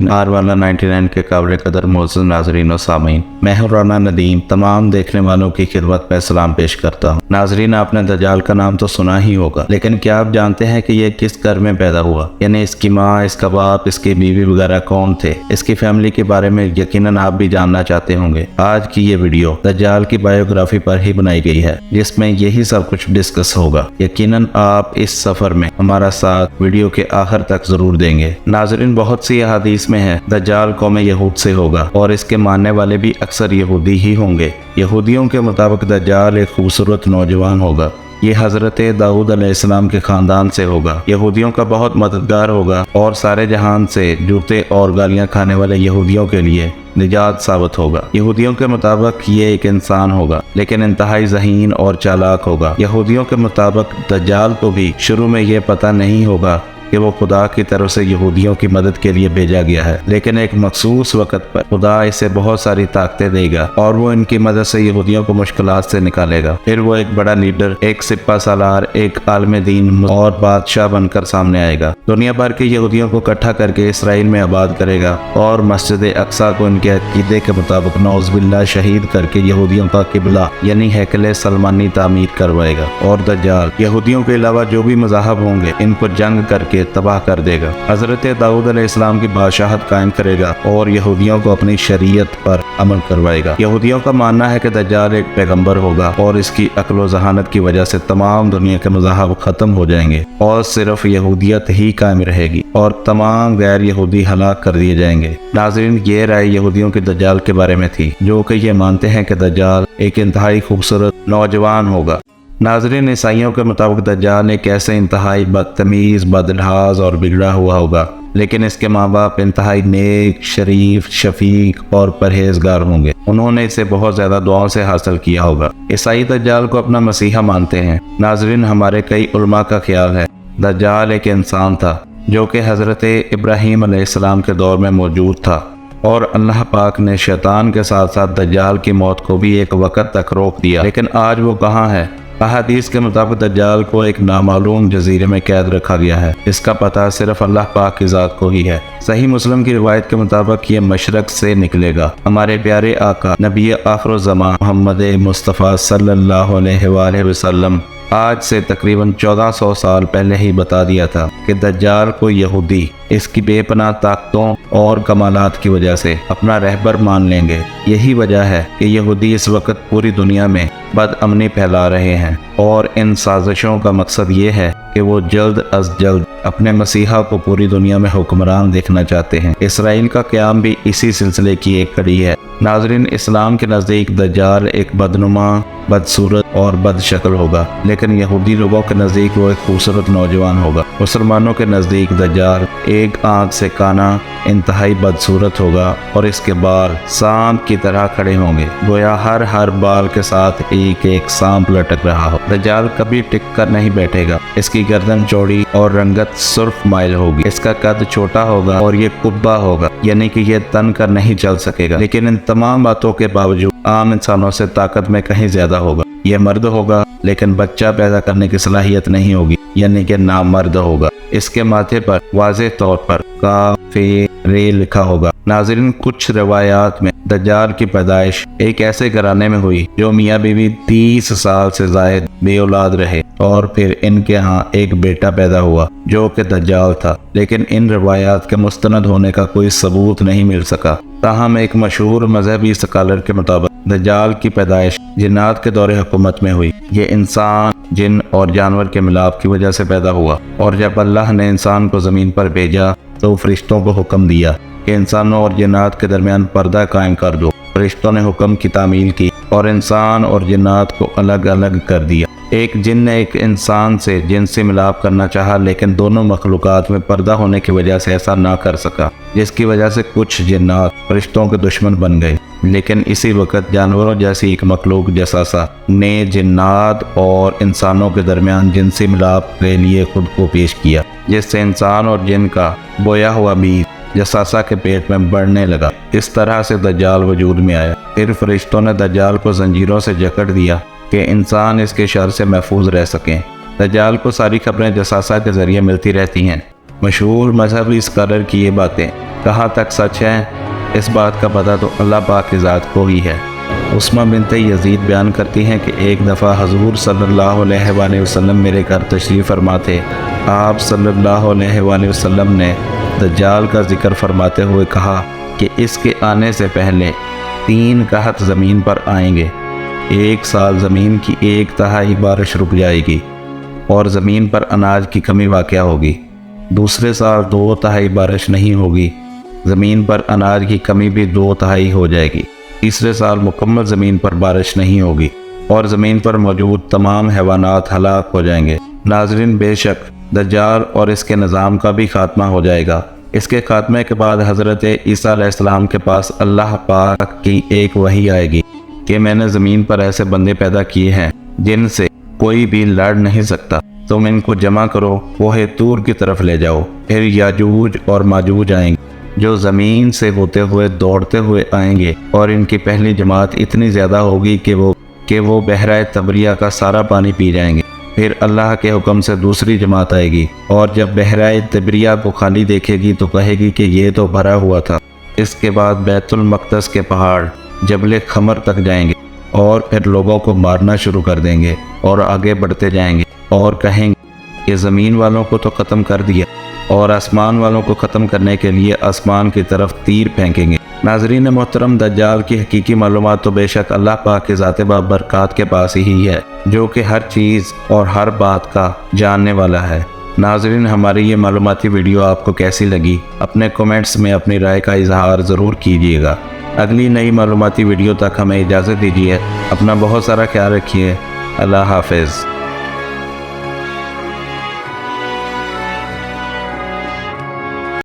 वाला 99 के काबिल कदर मोअज़्ज़ज़ नाज़रीन और सामीन, मैं हूं राना नदीम तमाम देखने वालों की खिदमत में सलाम पेश करता हूं। नाज़रीन, आपने दज्जाल का नाम तो सुना ही होगा, लेकिन क्या आप जानते हैं कि ये किस घर में पैदा हुआ? यानी इसकी माँ, इसका बाप, इसकी बीवी वगैरह कौन थे? इसकी फैमिली के बारे में यकीनन आप भी जानना चाहते होंगे। आज की ये वीडियो दज्जाल की बायोग्राफी पर ही बनाई गई है, जिसमें यही सब कुछ डिस्कस होगा। यकीनन आप इस सफर में हमारा साथ वीडियो के आखिर तक जरूर देंगे। नाज़रीन, बहुत सी हदीस में है दज्जाल कौम यहूद से होगा और इसके मानने वाले भी अक्सर यहूदी ही होंगे। यहूदियों के मुताबिक दज्जाल एक खूबसूरत नौजवान होगा। ये हजरत दाऊद अलैहिस्सलाम के खानदान से होगा। यहूदियों का बहुत मददगार होगा और सारे जहान से जूते और गालियां खाने वाले यहूदियों के लिए निजात साबित होगा। यहूदियों के मुताबिक ये एक इंसान होगा, लेकिन इंतहाई ज़हीन और चालाक होगा। यहूदियों के मुताबिक दज्जाल को भी शुरू में ये पता नहीं होगा कि वो खुदा की तरफ से यहूदियों की मदद के लिए भेजा गया है, लेकिन एक मखसूस वक्त पर खुदा इसे बहुत सारी ताकतें देगा और वो इनकी मदद से यहूदियों को मुश्किलात से निकालेगा। फिर वो एक बड़ा लीडर, एक सिपा सालार, एक आलम दीन और बादशाह बनकर सामने आएगा। दुनिया भर के यहूदियों को इकट्ठा करके इसराइल में आबाद करेगा और मस्जिद अक्सा को इनके अकीदे के मुताबिक नौज़बिल्लाह शहीद करके यहूदियों का किबला यानी हैकल सलमानी तामीर करवाएगा। और दज्जाल यहूदियों के अलावा जो भी मज़ाहब होंगे इनको जंग करके तबाह कर देगा। हजरत दाऊद अलैहिस्सलाम की बादशाहत कायम करेगा और यहूदियों को अपनी शरीयत पर अमल करवाएगा। यहूदियों का मानना है कि दज्जाल एक पैगंबर होगा और इसकी अक्ल व जहानत की वजह से तमाम दुनिया के मज़ाहब खत्म हो जाएंगे और सिर्फ यहूदियत ही कायम रहेगी और तमाम गैर यहूदी हलाक कर दिए जाएंगे। नाज़रीन, ये राय यहूदियों के दज्जाल के बारे में थी, जो कि ये मानते हैं कि दज्जाल एक इंतहाई खूबसूरत नौजवान होगा। नाज़रीन, ईसाइयों के मुताबिक दज्जाल एक ऐसे इंतहाई बदतमीज़, बदलिहाज और बिगड़ा हुआ होगा, लेकिन इसके माँ बाप इंतहाई नेक, शरीफ, शफीक और परहेजगार होंगे। उन्होंने इसे बहुत ज़्यादा दुआओं से हासिल किया होगा। ईसाई दज्जाल को अपना मसीहा मानते हैं। नाज़रीन, हमारे कई उलमा का ख्याल है दज्जाल एक इंसान था जो कि हज़रत इब्राहीम अलैहिस्सलाम के दौर में मौजूद था और अल्लाह पाक ने शैतान के साथ साथ दज्जाल की मौत को भी एक वक़्त तक रोक दिया, लेकिन आज वो कहाँ है? अहादीस के मुताबिक दज्जाल को एक नामालूम जजीरे में कैद रखा गया है। इसका पता सिर्फ अल्लाह पाक की ज़ात को ही है। सही मुस्लिम की रिवायत के मुताबिक ये मशरक से निकलेगा। हमारे प्यारे आका नबी आखिर ज़मां मोहम्मद मुस्तफ़ा सल्लल्लाहु अलैहि वसल्लम आज से तकरीबन 1400 साल पहले ही बता दिया था कि दज्जाल को यहूदी इसकी बेपनाह ताकतों और कमालात की वजह से अपना रहबर मान लेंगे। यही वजह है कि यहूदी इस वक्त पूरी दुनिया में बदअमनी फैला रहे हैं और इन साजिशों का मकसद ये है कि वो जल्द अज जल्द अपने मसीहा को पूरी दुनिया में हुक्मरान देखना चाहते हैं। इसराइल का क़याम भी इसी सिलसिले की एक कड़ी है। नाज़रीन, इस्लाम के नज़दीक दज्जाल एक बदनुमा, बदसूरत और बदशक्ल होगा, लेकिन यहूदी लोगों के नज़दीक वो एक खूबसूरत नौजवान होगा। मुसलमानों के नज़दीक दज्जाल एक आँख से काना, इंतहाई बदसूरत होगा और इसके बाल सांप की तरह खड़े होंगे, गोया हर बाल के साथ एक एक सांप लटक रहा हो। दज्जाल कभी टिक कर नहीं बैठेगा। इसकी गर्दन चौड़ी और रंगत सुर्ख माइल होगी। इसका कद छोटा होगा और ये कुब्बा होगा, यानी कि ये तन कर नहीं चल सकेगा, लेकिन इन तमाम बातों के बावजूद आम इंसानों से ताकत में कहीं ज्यादा होगा। यह मर्द होगा, लेकिन बच्चा पैदा करने की सलाहियत नहीं होगी, यानी कि नामर्द होगा। इसके माथे पर वाज़ेह तौर पर काफिर लिखा होगा। नाज़रीन, कुछ रवायात में दज्जाल की पैदाइश एक ऐसे घराने में हुई जो मियाँ बीवी 30 साल से ज़ायद बे औलाद रहे और फिर इनके यहाँ एक बेटा पैदा हुआ जो कि दज्जाल था, लेकिन इन रवायात के मुस्तनद होने का कोई सबूत नहीं मिल सका। ताहम एक मशहूर मजहबी स्कॉलर के मुताबिक दज्जाल की पैदाइश जिन्नात के दौरे हुकूमत में हुई। ये इंसान, जिन और जानवर के मिलाप की वजह से पैदा हुआ और जब अल्लाह ने इंसान को ज़मीन पर भेजा तो फरिश्तों को हुक्म दिया कि इंसानों और जिन्नात के दरमियान पर्दा कायम कर दो। फरिश्तों ने हुक्म की तामील की और इंसान और जिन्नात को अलग अलग कर दिया। एक जिन ने एक इंसान से जिनसी मिलाप करना चाहा, लेकिन दोनों मखलूकात में पर्दा होने की वजह से ऐसा ना कर सका, जिसकी वजह से कुछ जिन्नात फरिश्तों के दुश्मन बन गए। लेकिन इसी वक्त जानवरों जैसी एक मखलूक जसासा ने जिन्नात और इंसानों के दरमियान जिनसी मिलाप के लिए खुद को पेश किया, जिससे इंसान और जिन का बोया हुआ बीज जसासा के पेट में बढ़ने लगा। इस तरह से दज्जाल वजूद में आया। फिर फरिश्तों ने दज्जाल को जंजीरों से जकड़ दिया कि इंसान इसके शर से महफूज रह सकें। दज्जाल को सारी खबरें जसासा के जरिए मिलती रहती हैं مشہور مذہبی اسکالر کی یہ باتیں کہاں تک سچ ہیں، اس بات کا پتہ تو اللہ پاک کی ذات کو ہی ہے۔ عثمہ بنت یزید بیان کرتی ہیں کہ ایک دفعہ حضور صلی اللہ علیہ وآلہ وسلم میرے گھر تشریف فرما تھے۔ آپ صلی اللہ علیہ وآلہ وسلم نے دجال کا ذکر فرماتے ہوئے کہا کہ اس کے آنے سے پہلے 3 قحط زمین پر آئیں گے۔ 1 سال زمین کی 1/3 بارش رک جائے گی اور زمین پر اناج کی کمی واقع ہوگی۔ دوسرے سال 2/3 بارش نہیں ہوگی، زمین پر اناج کی کمی بھی 2/3 ہو جائے گی۔ تیسرے سال مکمل زمین پر بارش نہیں ہوگی اور زمین پر موجود تمام حیوانات ہلاک ہو جائیں گے۔ ناظرین، بے شک دجال اور اس کے نظام کا بھی خاتمہ ہو جائے گا۔ اس کے خاتمے کے بعد حضرت عیسیٰ علیہ السلام کے پاس اللہ پاک کی ایک وحی آئے گی کہ میں نے زمین پر ایسے بندے پیدا کیے ہیں جن سے کوئی بھی لڑ نہیں سکتا، تم ان کو جمع کرو، کوہ طور کی طرف لے جاؤ۔ پھر یاجوج اور ماجوج آئیں گے جو زمین سے ہوتے ہوئے دوڑتے ہوئے آئیں گے، اور ان کی پہلی جماعت اتنی زیادہ ہوگی کہ وہ بحیرہ تبریہ کا سارا پانی پی جائیں گے۔ پھر اللہ کے حکم سے دوسری جماعت آئے گی، اور جب بحیرہ تبریہ کو خالی دیکھے گی تو کہے گی کہ یہ تو بھرا ہوا تھا۔ اس کے بعد بیت المقدس کے پہاڑ جبل خمر تک جائیں گے اور پھر لوگوں کو مارنا شروع کر دیں گے اور آگے بڑھتے جائیں گے اور کہیں گے کہ زمین والوں کو تو ختم کر دیا، اور آسمان والوں کو ختم کرنے کے لیے آسمان کی طرف تیر پھینکیں گے۔ ناظرین محترم، دجال کی حقیقی معلومات تو بے شک اللہ پاک کے ذات بابرکات کے پاس ہی ہے، جو کہ ہر چیز اور ہر بات کا جاننے والا ہے۔ ناظرین، ہماری یہ معلوماتی ویڈیو آپ کو کیسی لگی؟ اپنے کومنٹس میں اپنی رائے کا اظہار ضرور کیجیے گا۔ اگلی نئی معلوماتی ویڈیو تک ہمیں اجازت دیجیے۔ اپنا بہت سارا خیال رکھیے۔ اللہ حافظ۔